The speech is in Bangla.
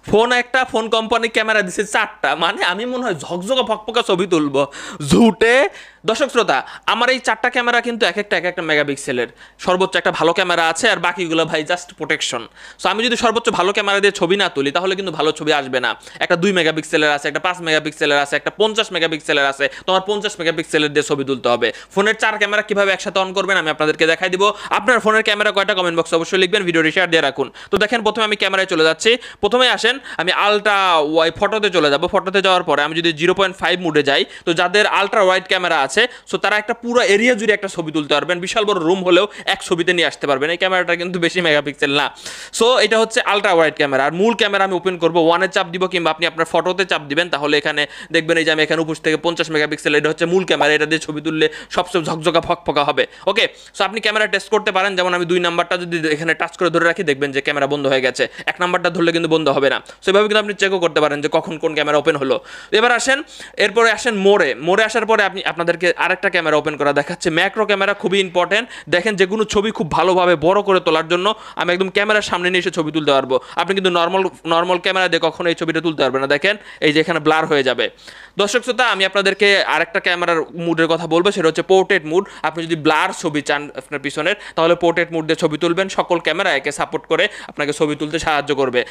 ফোন একটা, ফোন কোম্পানি ক্যামেরা দিছে 4টা, মানে আমি মনে হয় ঝকঝকা ফকফকা ছবি তুলবো ঝুটে। দর্শক শ্রোতা, আমার এই 4টা ক্যামেরা কিন্তু এক একটা মেগাপিক্সেলের, সর্বোচ্চ একটা ভালো ক্যামেরা আছে, আর বাকিগুলো ভাই জাস্ট প্রোটেকশন। সো আমি যদি সর্বোচ্চ ভালো ক্যামেরা দিয়ে ছবি না তুলি তাহলে কিন্তু ভালো ছবি আসবে না। একটা 2 মেগাপিক্সেলের আছে, একটা 5 মেগাপিক্সেলের আছে, একটা 50 মেগাপিক্সেলের আছে, তোমার 50 মেগাপিক্সেলের দিয়ে ছবি তুলতে হবে। ফোনের 4 ক্যামেরা কিভাবে একসাথে অন করবেন আমি আপনাদেরকে দেখাই দিব। আপনার ফোনের ক্যামেরা কয়টা কমেন্ট বক্সে অবশ্যই লিখবেন, ভিডিওটি শেয়ার দিয়ে রাখুন। তো দেখেন, প্রথমে আমি ক্যামেরায় চলে যাচ্ছি। প্রথমে আসেন আমি আলট্রা ওয়াই ফটোতে চলে যাব। ফটোতে যাওয়ার পরে আমি যদি 0.5 মুডে যাই, তো যাদের আলট্রা ওয়াইড ক্যামেরা আছে সো তারা একটা পুরো এরিয়া জুড়ে একটা ছবি তুলতে পারবেন, বিশাল বড় রুম হলেও এক ছবিতে নিয়ে আসতে পারবেন। এই ক্যামেরাটা কিন্তু বেশি মেগাপিক্সেল না। সো এটা হচ্ছে আলট্রা ওয়াইড ক্যামেরা। আর মূল ক্যামেরা আমি ওপেন করবো, 1-এ চাপ দিব, কিংবা আপনি আপনার ফটোতে চাপ দিবেন, তাহলে এখানে দেখবেন এই যে আমি এখানে উপর থেকে 50 মেগাপিক্সেল, এটা হচ্ছে মূল ক্যামেরা। এটা দিয়ে ছবি তুললে সবচেয়ে ঝকঝকা ফকফকা হবে। ওকে, সো আপনি ক্যামেরা টেস্ট করতে পারেন। যেমন আমি 2 নাম্বারটা যদি এখানে টাচ করে ধরে রাখি, দেখবেন যে ক্যামেরা বন্ধ হয়ে গেছে। 1 নাম্বারটা ধরলে কিন্তু বন্ধ হবে না। সো এভাবে কিন্তু আপনি চেকও করতে পারেন যে কখন কোন ক্যামেরা ওপেন হলো। এবার আসেন, এরপরে আসেন মোড়ে আসার পরে আপনি আপনাদেরকে আরেকটা ক্যামেরা ওপেন করা দেখাচ্ছে। ম্যাক্রো ক্যামেরা খুবই ইম্পর্টেন্ট। দেখেন, যে কোনো ছবি খুব ভালোভাবে বড় করে তোলার জন্য আমি একদম ক্যামেরার সামনে নিয়ে এসে ছবি তুলতে পারবো। আপনি কিন্তু নর্মাল ক্যামেরা দিয়ে কখনো এই ছবিটা তুলতে পারবেন না। দেখেন, এই যে এখানে ব্লার হয়ে যাবে। দর্শক শ্রোতা, আমি আপনাদেরকে আরেকটা ক্যামেরার মুডের কথা বলবো, সেটা হচ্ছে পোর্ট্রেট মুড। আপনি যদি ব্লার ছবি চান আপনার পিছনের, তাহলে পোর্ট্রেট মুড দিয়ে ছবি তুলবেন। সকল ক্যামেরা একে সাপোর্ট করে আপনাকে ছবি তুলতে সাহায্য করবে।